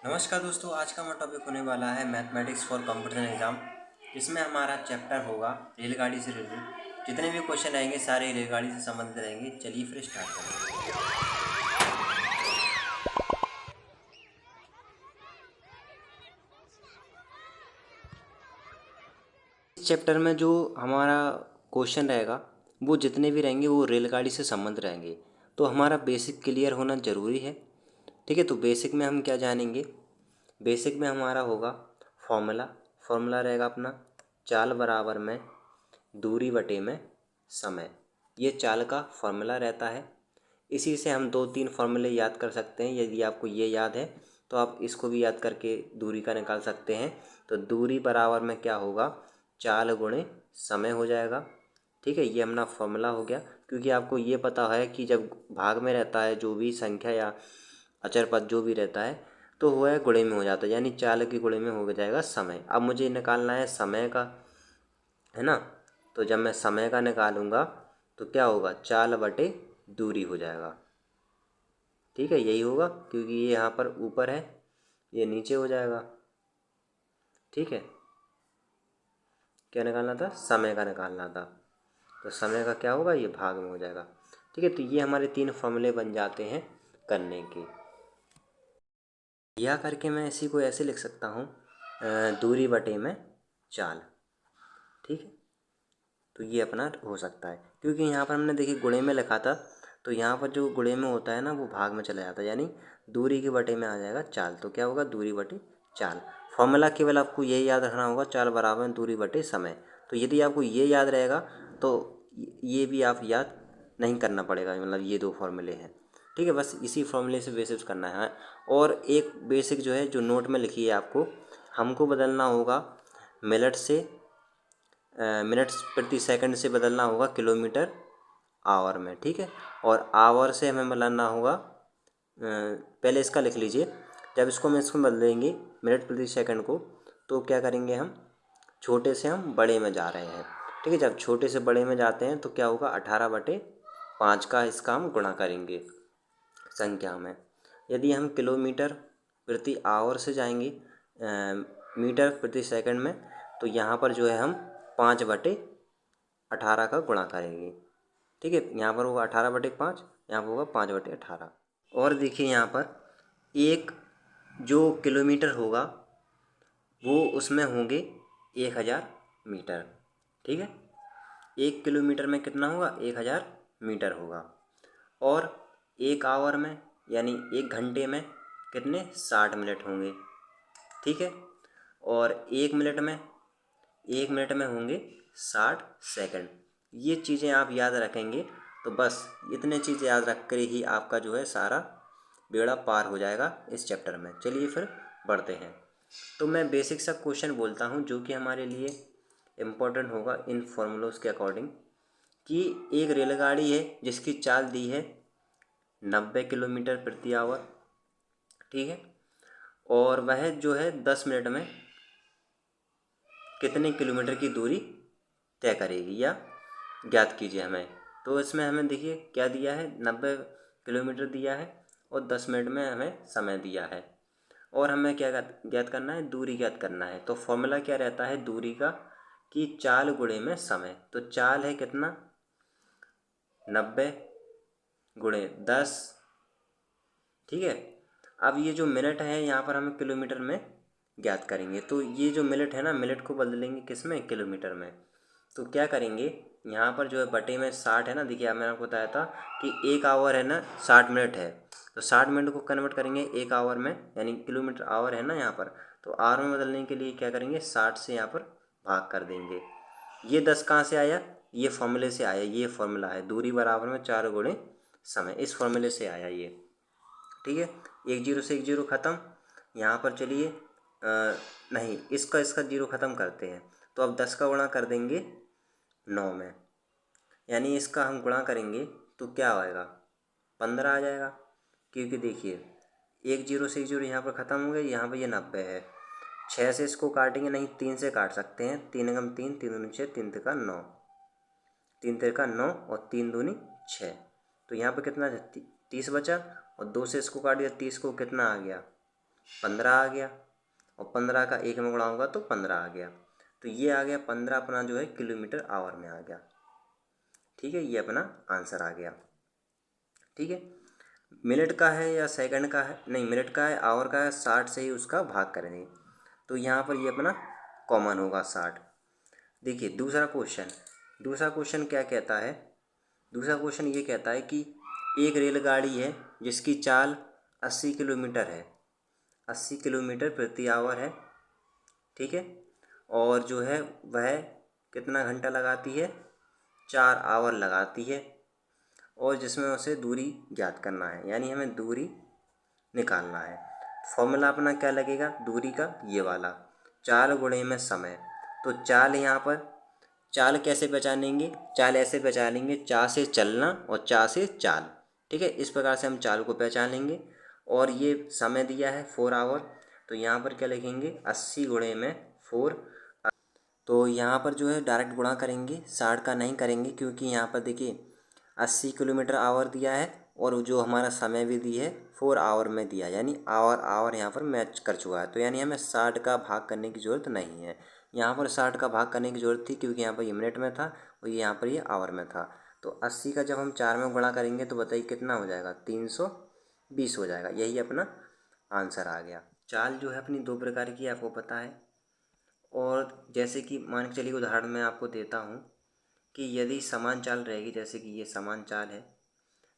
नमस्कार दोस्तों, आज का हमारा टॉपिक होने वाला है मैथमेटिक्स फॉर कंपटीशन एग्जाम, जिसमें हमारा चैप्टर होगा रेलगाड़ी से रिलेटेड। जितने भी क्वेश्चन आएंगे सारे रेलगाड़ी से संबंधित रहेंगे। चलिए फिर स्टार्ट करें। इस चैप्टर में जो हमारा क्वेश्चन रहेगा वो जितने भी रहेंगे वो रेलगाड़ी से संबंधित रहेंगे, तो हमारा बेसिक क्लियर होना ज़रूरी है। ठीक है, तो बेसिक में हम क्या जानेंगे। बेसिक में हमारा होगा फॉर्मूला। फॉर्मूला रहेगा अपना चाल बराबर में दूरी बटे में समय। ये चाल का फॉर्मूला रहता है। इसी से हम 2-3 फार्मूले याद कर सकते हैं। यदि आपको ये याद है तो आप इसको भी याद करके दूरी का निकाल सकते हैं। तो दूरी बराबर में क्या होगा, चाल गुणे समय हो जाएगा। ठीक है, ये अपना फॉर्मूला हो गया। क्योंकि आपको ये पता है कि जब भाग में रहता है जो भी संख्या या अचर पद जो भी रहता है तो वह गुणे में हो जाता है, यानी चाल के गुणे में हो जाएगा समय। अब मुझे निकालना है समय का, है ना। तो जब मैं समय का निकालूंगा तो क्या होगा, चाल बटे दूरी हो जाएगा। ठीक है, यही होगा क्योंकि ये यहाँ पर ऊपर है, ये नीचे हो जाएगा। ठीक है, क्या निकालना था, समय का निकालना था। तो समय का क्या होगा, ये भाग में हो जाएगा। ठीक है, तो ये हमारे 3 फॉर्मूले बन जाते हैं करने के। यह करके मैं इसी को ऐसे लिख सकता हूँ, दूरी बटे में चाल। ठीक है, तो ये अपना हो सकता है क्योंकि यहाँ पर हमने देखिए गुणे में लिखा था, तो यहाँ पर जो गुणे में होता है ना वो भाग में चला जाता है, यानी दूरी के बटे में आ जाएगा चाल। तो क्या होगा, दूरी बटे चाल। फॉर्मूला केवल आपको यही याद रखना होगा, चाल बराबर दूरी बटे समय। तो यदि आपको ये याद रहेगा तो ये भी आप याद नहीं करना पड़ेगा, मतलब ये 2 फॉर्मूले हैं। ठीक है, बस इसी फॉर्मूले से बेसिस करना है। और एक बेसिक जो है जो नोट में लिखी है आपको, हमको बदलना होगा मिनट से मिनट्स प्रति सेकंड से बदलना होगा किलोमीटर आवर में। ठीक है, और आवर से हमें बदलना होगा, पहले इसका लिख लीजिए। जब इसको बदलेंगे मिनट प्रति सेकंड को, तो क्या करेंगे, हम छोटे से हम बड़े में जा रहे हैं। ठीक है, जब छोटे से बड़े में जाते हैं तो क्या होगा, 18/5 का इसका हम गुणा करेंगे संख्या में। यदि हम किलोमीटर प्रति आवर से जाएंगे मीटर प्रति सेकंड में, तो यहाँ पर जो है हम 5/18 का गुणा करेंगे। ठीक है, यहाँ पर होगा 18/5, यहाँ पर होगा 5/18। और देखिए यहाँ पर एक जो किलोमीटर होगा वो उसमें होंगे 1000 मीटर। ठीक है, 1 किलोमीटर में कितना होगा, 1000 मीटर होगा। और 1 आवर में यानी 1 घंटे में कितने, 60 मिनट होंगे। ठीक है, और 1 मिनट में होंगे 60 सेकंड। ये चीज़ें आप याद रखेंगे तो बस इतने चीज़ें याद रख कर ही आपका जो है सारा बेड़ा पार हो जाएगा इस चैप्टर में। चलिए फिर बढ़ते हैं। तो मैं बेसिक सा क्वेश्चन बोलता हूँ जो कि हमारे लिए इम्पोर्टेंट होगा इन फॉर्मूलोज़ के अकॉर्डिंग, कि एक रेलगाड़ी है जिसकी चाल दी है 90 किलोमीटर प्रति आवर। ठीक है, और वह जो है 10 मिनट में कितने किलोमीटर की दूरी तय करेगी, या ज्ञात कीजिए हमें। तो इसमें हमें देखिए क्या दिया है, 90 किलोमीटर दिया है और 10 मिनट में हमें समय दिया है। और हमें क्या ज्ञात करना है, दूरी ज्ञात करना है। तो फॉर्मूला क्या रहता है दूरी का, कि चाल गुणे में समय। तो चाल है कितना, 90 गुणे 10। ठीक है, अब ये जो मिनट है यहाँ पर हमें किलोमीटर में ज्ञात करेंगे। तो ये जो मिनट है ना, मिनट को बदलेंगे किस में, किलोमीटर में। तो क्या करेंगे, यहाँ पर जो है बटे में 60 है ना। देखिए मैंने आपको बताया था कि 1 आवर है ना 60 मिनट है, तो 60 मिनट को कन्वर्ट करेंगे 1 आवर में, यानी किलोमीटर आवर है ना यहाँ पर। तो आवर में बदलने के लिए क्या करेंगे, 60 से यहाँ पर भाग कर देंगे। ये 10 कहाँ से आया, ये फॉर्मूले से आया। ये फॉर्मूला है दूरी बराबर में 4 गुणे समय, इस फॉर्मूले से आया ये। ठीक है, 1 जीरो से 1 जीरो ख़त्म। यहाँ पर चलिए नहीं, इसका जीरो ख़त्म करते हैं। तो अब 10 का गुणा कर देंगे 9 में, यानी इसका हम गुणा करेंगे तो क्या आएगा, 15 आ जाएगा। क्योंकि देखिए 1 जीरो से 1 जीरो यहाँ पर ख़त्म हो गया, यहाँ पर ये 90 है। 6 से इसको काटेंगे नहीं, 3 से काट सकते हैं। 3 एकम 3, 3 दूनी 6, 3 तिरका 9, 3 तिरका 9 और 3 दूनी 6। तो यहाँ पर कितना 30 बचा, और 2 से इसको काट दिया, 30 को कितना आ गया 15 आ गया, और 15 का 1 में गुणा होगा तो 15 आ गया। तो ये आ गया 15 अपना जो है किलोमीटर आवर में आ गया। ठीक है, ये अपना आंसर आ गया। ठीक है, मिनट का है या सेकंड का है, नहीं मिनट का है, आवर का है, 60 से ही उसका भाग करेंगे। तो यहाँ पर ये अपना कॉमन होगा 60। देखिए दूसरा क्वेश्चन क्या कहता है। दूसरा क्वेश्चन ये कहता है कि एक रेलगाड़ी है जिसकी चाल 80 किलोमीटर है, 80 किलोमीटर प्रति आवर है। ठीक है, और जो है वह कितना घंटा लगाती है, 4 आवर लगाती है, और जिसमें उसे दूरी ज्ञात करना है, यानी हमें दूरी निकालना है। फॉर्मूला अपना क्या लगेगा दूरी का, ये वाला, चाल गुणे में समय। तो चाल यहाँ पर, चाल कैसे पहचानेंगे, चाल ऐसे पहचानेंगे, चा से चलना और चा से चाल। ठीक है, इस प्रकार से हम चाल को पहचान लेंगे। और ये समय दिया है 4 आवर, तो यहाँ पर क्या लिखेंगे 80 गुणे में 4। तो यहाँ पर जो है डायरेक्ट गुणा करेंगे, 60 का नहीं करेंगे, क्योंकि यहाँ पर देखिए 80 किलोमीटर आवर दिया है और जो हमारा समय भी दी है 4 आवर में दिया, यानी आवर आवर यहाँ पर मैच कर चुका है। तो यानी हमें 60 का भाग करने की ज़रूरत नहीं है। यहाँ पर 60 का भाग करने की ज़रूरत थी, क्योंकि यहाँ पर ये मिनट में था और यहाँ पर ये आवर में था। तो 80 का जब हम 4 में गुणा करेंगे तो बताइए कितना हो जाएगा, 320 हो जाएगा। यही अपना आंसर आ गया। चाल जो है अपनी 2 प्रकार की आपको पता है। और जैसे कि मान के चलिए उदाहरण मैं आपको देता हूँ कि यदि समान चाल रहेगी, जैसे कि ये समान चाल है,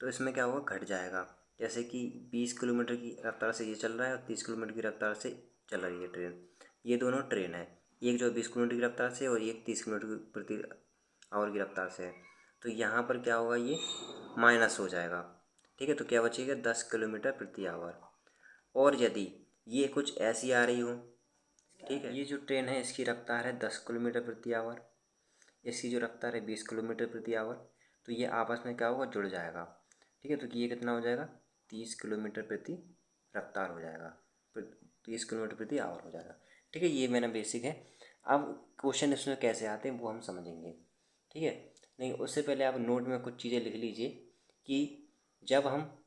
तो इसमें क्या होगा, घट जाएगा। जैसे कि 20 किलोमीटर की रफ्तार से ये चल रहा है और 30 किलोमीटर की रफ्तार से चल रही है ट्रेन। ये दोनों ट्रेन है, एक जो 20 किलोमीटर की रफ्तार से और एक 30 किलोमीटर प्रति आवर की रफ्तार से है। तो यहाँ पर क्या होगा, ये माइनस हो जाएगा। ठीक है, तो क्या बचेगा 10 किलोमीटर प्रति आवर। और यदि ये कुछ ऐसी आ रही हो, ठीक है, ये जो ट्रेन है इसकी रफ्तार है 10 किलोमीटर प्रति आवर, इसकी जो रफ्तार है 20 किलोमीटर प्रति आवर, तो ये आपस में क्या होगा, जुड़ जाएगा। ठीक है, तो ये कितना हो जाएगा, 30 किलोमीटर प्रति रफ्तार हो जाएगा, 30 किलोमीटर प्रति आवर हो जाएगा। ठीक है, ये मेरा बेसिक है। अब क्वेश्चन इसमें कैसे आते हैं वो हम समझेंगे। ठीक है, नहीं उससे पहले आप नोट में कुछ चीज़ें लिख लीजिए कि जब हम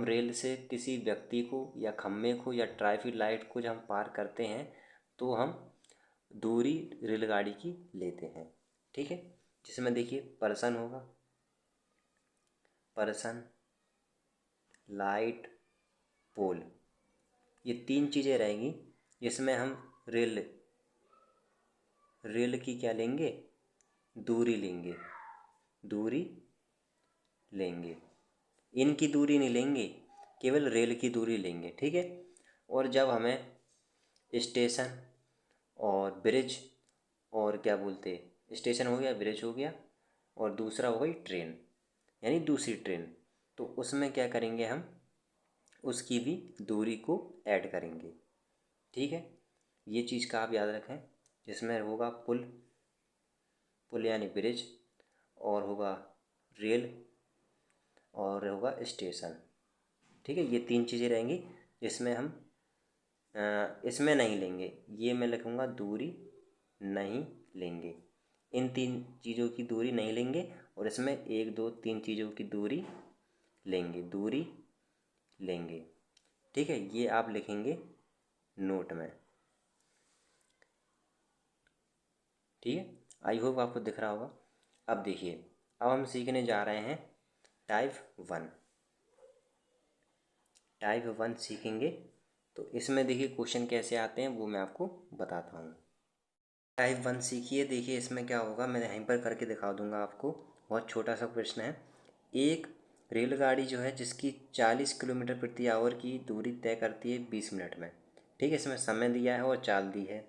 रेल से किसी व्यक्ति को या खम्भे को या ट्रैफिक लाइट को जब हम पार करते हैं तो हम दूरी रेलगाड़ी की लेते हैं। ठीक है, जिसमें देखिए पर्सन होगा, पर्सन, लाइट, पोल, ये 3 चीज़ें रहेंगी जिसमें हम रेल की क्या लेंगे, दूरी लेंगे, दूरी लेंगे। इनकी दूरी नहीं लेंगे, केवल रेल की दूरी लेंगे। ठीक है, और जब हमें स्टेशन और ब्रिज, और क्या बोलते, स्टेशन हो गया, ब्रिज हो गया, और दूसरा हो गई ट्रेन, यानी दूसरी ट्रेन, तो उसमें क्या करेंगे हम, उसकी भी दूरी को ऐड करेंगे। ठीक है, ये चीज़ का आप याद रखें। जिसमें होगा पुल यानी ब्रिज, और होगा रेल, और होगा स्टेशन। ठीक है, ये 3 चीज़ें रहेंगी जिसमें हम इसमें नहीं लेंगे, ये मैं लिखूँगा दूरी नहीं लेंगे। इन 3 चीज़ों की दूरी नहीं लेंगे, और इसमें 1 2 3 चीज़ों की दूरी लेंगे। ठीक है, ये आप लिखेंगे नोट में। ठीक है, आई होप आपको दिख रहा होगा। अब देखिए, अब हम सीखने जा रहे हैं टाइप 1 सीखेंगे। तो इसमें देखिए क्वेश्चन कैसे आते हैं वो मैं आपको बताता हूँ। टाइप 1 सीखिए, देखिए इसमें क्या होगा, मैं यहीं पर करके दिखा दूंगा आपको। बहुत छोटा सा प्रश्न है। एक रेलगाड़ी जो है जिसकी 40 किलोमीटर प्रति आवर की दूरी तय करती है 20 मिनट में। ठीक है, इसमें समय दिया है और चाल दी है।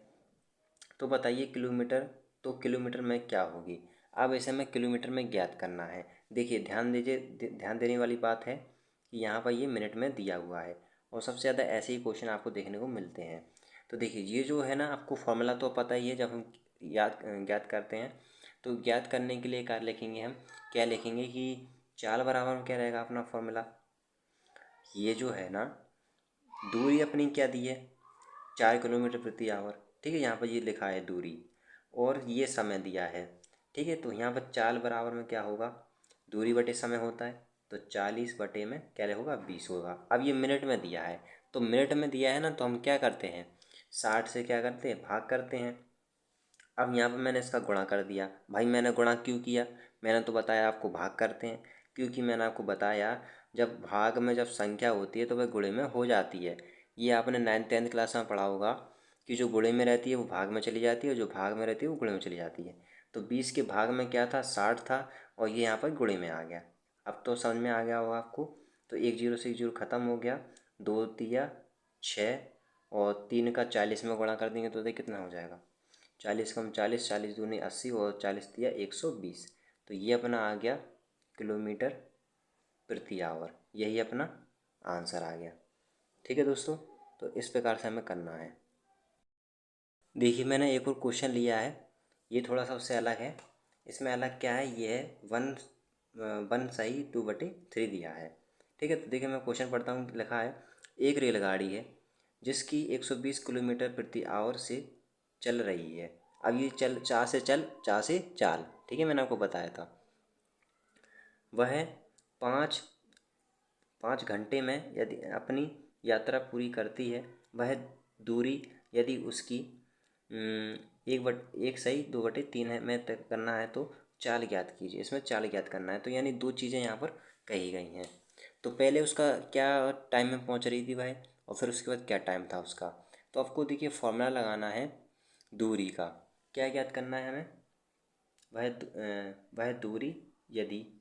तो बताइए किलोमीटर में क्या होगी। अब इसे हमें किलोमीटर में ज्ञात करना है। देखिए ध्यान दीजिए, ध्यान देने वाली बात है कि यहाँ पर ये मिनट में दिया हुआ है, और सबसे ज़्यादा ऐसे ही क्वेश्चन आपको देखने को मिलते हैं। तो देखिए ये जो है ना, आपको फॉर्मूला तो पता ही है। जब हम ज्ञात करते हैं तो ज्ञात करने के लिए क्या लिखेंगे कि चाल बराबर में क्या रहेगा अपना फॉर्मूला। ये जो है ना, दूरी अपनी क्या दी है, 4 किलोमीटर प्रति आवर। ठीक है, यहाँ पर ये लिखा है दूरी, और ये समय दिया है। ठीक है, तो यहाँ पर चाल बराबर में क्या होगा, दूरी बटे समय होता है। तो 40 बटे में क्या होगा 20 होगा। अब ये मिनट में दिया है, तो मिनट में दिया है ना, तो हम क्या करते हैं 60 से क्या करते हैं भाग करते हैं। अब यहाँ पे मैंने इसका गुणा कर दिया। भाई मैंने गुणा क्यों किया, मैंने तो बताया आपको भाग करते हैं, क्योंकि मैंने आपको बताया जब भाग में जब संख्या होती है तो वह गुणे में हो जाती है। ये आपने 9th-10th क्लास में पढ़ा होगा कि जो गुणे में रहती है वो भाग में चली जाती है और जो भाग में रहती है वो गुणे में चली जाती है। तो 20 के भाग में क्या था 60 था और ये यहाँ पर गुणे में आ गया। अब तो समझ में आ गया होगा आपको। तो 1 0 से 1 0 ख़त्म हो गया, 2 तिया 6 और 3 का 40 में गुणा कर देंगे तो देखिए कितना हो जाएगा 40 कम 40, 40 दूनी 80 और 40 तिया 120। तो ये अपना आ गया किलोमीटर प्रति आवर, यही अपना आंसर आ गया। ठीक है दोस्तों, तो इस प्रकार से हमें करना है। देखिए मैंने एक और क्वेश्चन लिया है, ये थोड़ा सा उससे अलग है। इसमें अलग क्या है, ये है 1/2/3 दिया है। ठीक है, तो देखिए मैं क्वेश्चन पढ़ता हूँ। लिखा है एक रेलगाड़ी है जिसकी 120 किलोमीटर प्रति आवर से चल रही है। अब ये चल चाह से चाल, ठीक है मैंने आपको बताया था। वह पाँच 5 घंटे में यदि अपनी यात्रा पूरी करती है, वह दूरी यदि उसकी 1/2/3 है में तय करना है तो चाल ज्ञात कीजिए। इसमें चाल ज्ञात करना है, तो यानी दो चीज़ें यहाँ पर कही गई हैं। तो पहले उसका क्या टाइम में पहुँच रही थी वह, और फिर उसके बाद क्या टाइम था उसका। तो आपको देखिए फॉर्मूला लगाना है दूरी का। क्या ज्ञात करना है हमें, वह दूरी यदि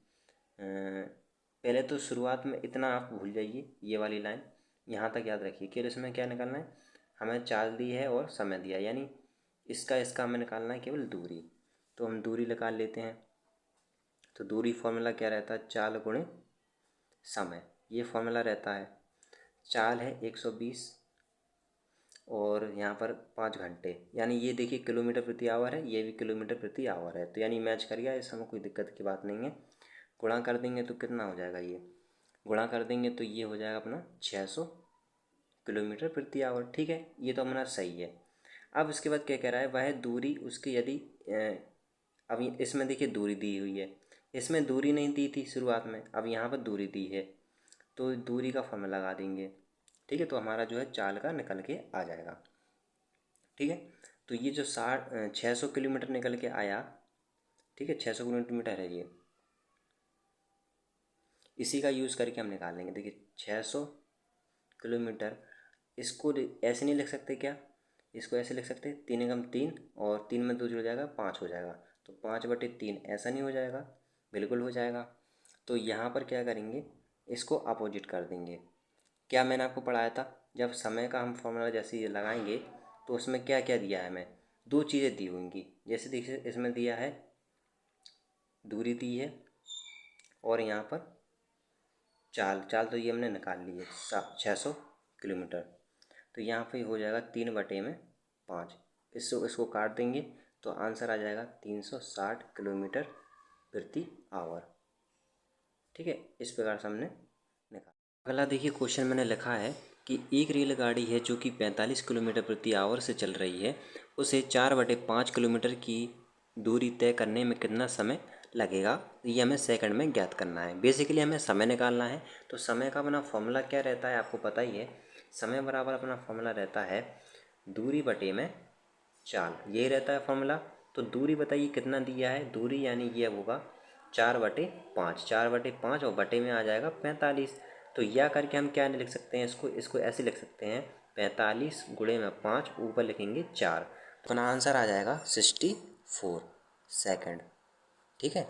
पहले तो शुरुआत में इतना आप भूल जाइए, ये वाली लाइन यहाँ तक याद रखिए। केवल इसमें क्या निकालना है, हमें चाल दी है और समय दिया, यानी इसका हमें निकालना है केवल दूरी। तो हम दूरी निकाल लेते हैं। तो दूरी फॉर्मूला क्या रहता है, चाल गुणे समय, ये फॉर्मूला रहता है। चाल है 120 और यहाँ पर 5 घंटे, यानी ये देखिए किलोमीटर प्रति आवर है, ये भी किलोमीटर प्रति आवर है, तो यानी मैच कर गया, इसमें कोई दिक्कत की बात नहीं है। गुणा कर देंगे तो कितना हो जाएगा, ये गुणा कर देंगे तो ये हो जाएगा अपना 600 किलोमीटर प्रति आवर। ठीक है, ये तो अपना सही है। अब इसके बाद क्या कह रहा है, वह दूरी उसकी यदि अब इसमें देखिए दूरी दी हुई है, इसमें दूरी नहीं दी थी शुरुआत में, अब यहाँ पर दूरी दी है, तो दूरी का फॉर्मूला लगा देंगे। ठीक है, तो हमारा जो है चाल का निकल के आ जाएगा। ठीक है, तो ये जो 600 किलोमीटर निकल के आया, ठीक है 600 किलोमीटर है ये, इसी का यूज़ करके हम निकालेंगे। देखिए 600 किलोमीटर, इसको ऐसे नहीं लिख सकते क्या, इसको ऐसे लिख सकते 3 × 3 और 3 में 2 जुड़ जाएगा 5 हो जाएगा, तो 5/3 ऐसा नहीं हो जाएगा, बिल्कुल हो जाएगा। तो यहाँ पर क्या करेंगे, इसको अपोजिट कर देंगे। क्या मैंने आपको पढ़ाया था, जब समय का हम फॉर्मूला जैसे ये लगाएंगे तो उसमें क्या क्या दिया है हमें, दो चीज़ें दी होंगी। जैसे देखिए इसमें दिया है दूरी दी है और यहाँ पर चाल तो ये हमने निकाल ली है 600 किलोमीटर। तो यहाँ पे हो जाएगा 3/5, इसको काट देंगे तो आंसर आ जाएगा 360 किलोमीटर प्रति आवर। ठीक है, इस प्रकार से हमने निकाला। अगला देखिए क्वेश्चन मैंने लिखा है कि एक रेलगाड़ी है जो कि 45 किलोमीटर प्रति आवर से चल रही है, उसे 4/5 किलोमीटर की दूरी तय करने में कितना समय लगेगा, ये हमें सेकंड में ज्ञात करना है। बेसिकली हमें समय निकालना है। तो समय का अपना फॉर्मूला क्या रहता है आपको पता ही है, समय बराबर अपना फॉर्मूला रहता है दूरी बटे में चाल, यही रहता है फॉर्मूला। तो दूरी बताइए कितना दिया है, दूरी यानी ये होगा 4/5, 4/5 और बटे में आ जाएगा 45। तो यह करके हम क्या नहीं लिख सकते हैं, इसको ऐसे लिख सकते हैं 45 गुणे में 5, ऊपर लिखेंगे 4, तो अपना आंसर आ जाएगा 64 सेकंड। ठीक है,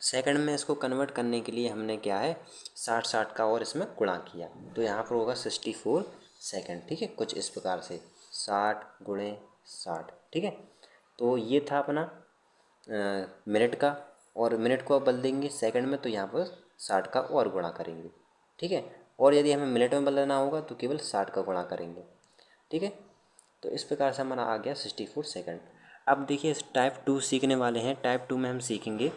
सेकंड में इसको कन्वर्ट करने के लिए हमने क्या है 60 का और इसमें गुणा किया, तो यहाँ पर होगा 64 सेकंड। ठीक है, कुछ इस प्रकार से 60 × 60। ठीक है, तो ये था अपना मिनट का, और मिनट को अब बदल देंगे सेकंड में, तो यहाँ पर 60 का और गुणा करेंगे। ठीक है, और यदि हमें मिनट में बदलना होगा तो केवल 60 का गुणा करेंगे। ठीक है, तो इस प्रकार से हमारा आ गया 64 सेकंड। अब देखिए टाइप 2 सीखने वाले हैं। टाइप 2 में हम सीखेंगे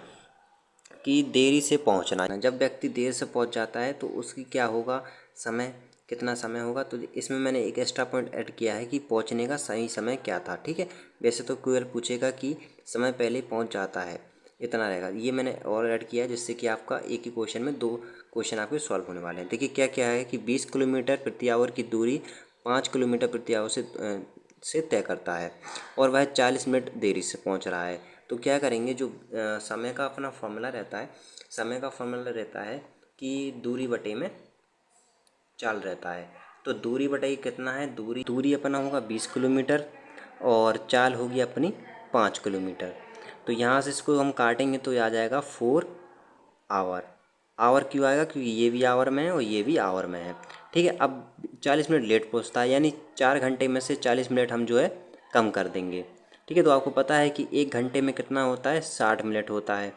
कि देरी से पहुंचना। जब व्यक्ति देर से पहुंच जाता है तो उसकी क्या होगा, समय कितना समय होगा। तो इसमें मैंने एक एक्स्ट्रा पॉइंट ऐड किया है कि पहुंचने का सही समय क्या था। ठीक है, वैसे तो क्वेश्चन पूछेगा कि समय पहले पहुंच जाता है, इतना रहेगा। ये मैंने और ऐड किया है जिससे कि आपका एक ही क्वेश्चन में 2 क्वेश्चन आपके सॉल्व होने वाले हैं। देखिए क्या क्या है कि 20 किलोमीटर प्रति आवर की दूरी 5 किलोमीटर प्रति आवर से तय करता है और वह 40 मिनट देरी से पहुंच रहा है। तो क्या करेंगे, जो समय का अपना फॉर्मूला रहता है, समय का फॉर्मूला रहता है कि दूरी बटे में चाल रहता है। तो दूरी बटे कितना है, दूरी अपना होगा 20 किलोमीटर और चाल होगी अपनी 5 किलोमीटर। तो यहाँ से इसको हम काटेंगे तो आ जाएगा 4 आवर। आवर क्यों आएगा, क्योंकि ये भी आवर में है और ये भी आवर में है। ठीक है, अब 40 मिनट लेट पहुँचता है, यानी 4 घंटे में से 40 मिनट हम जो है कम कर देंगे। ठीक है, तो आपको पता है कि 1 घंटे में कितना होता है, 60 मिनट होता है।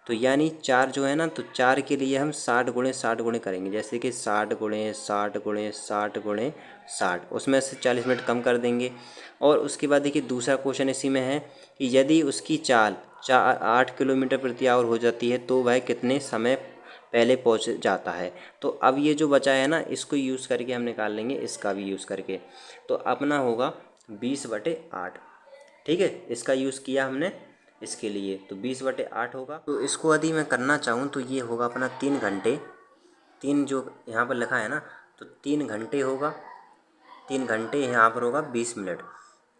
तो यानी 4 जो है ना, तो 4 के लिए हम 60 गुणे करेंगे, जैसे कि 60 गुणे 60 गुणे 60 गुणे 60, उसमें से 40 मिनट कम कर देंगे। और उसके बाद देखिए दूसरा क्वेश्चन इसी में है कि यदि उसकी चाल 8 किलोमीटर प्रति आवर हो जाती है तो वह कितने समय पहले पहुंच जाता है। तो अब ये जो बचा है ना, इसको यूज़ करके हम निकाल लेंगे, इसका भी यूज़ करके। तो अपना होगा 20/8। ठीक है, इसका यूज़ किया हमने इसके लिए, तो 20/8 होगा। तो इसको यदि मैं करना चाहूँ तो ये होगा अपना 3 घंटे। 3 जो यहाँ पर लिखा है ना, तो 3 घंटे होगा। 3 घंटे यहाँ पर होगा 20 मिनट।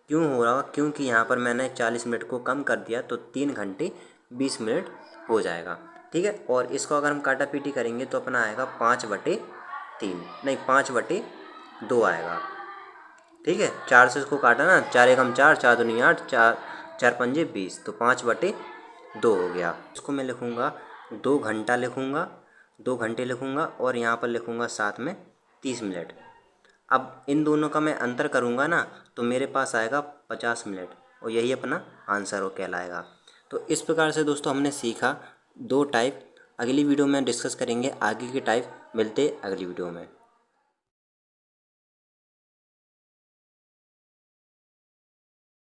क्यों हो रहा, क्योंकि यहाँ पर मैंने 40 मिनट को कम कर दिया, तो 3 घंटे 20 मिनट हो जाएगा। ठीक है, और इसको अगर हम काटा पीटी करेंगे तो अपना आएगा 5/3, नहीं 5/2 आएगा। ठीक है, 4 से इसको काटा ना, 4 एकम 4, 4 दूनी 8, 4 4 पंजे 20, तो 5/2 हो गया। इसको मैं लिखूँगा 2 घंटा लिखूँगा, 2 घंटे लिखूँगा और यहाँ पर लिखूँगा साथ में 30 मिनट। अब इन दोनों का मैं अंतर करूँगा ना, तो मेरे पास आएगा 50 मिनट और यही अपना आंसर हो कहलाएगा। तो इस प्रकार से दोस्तों हमने सीखा 2 टाइप। अगली वीडियो में डिस्कस करेंगे आगे के टाइप। मिलते अगली वीडियो में।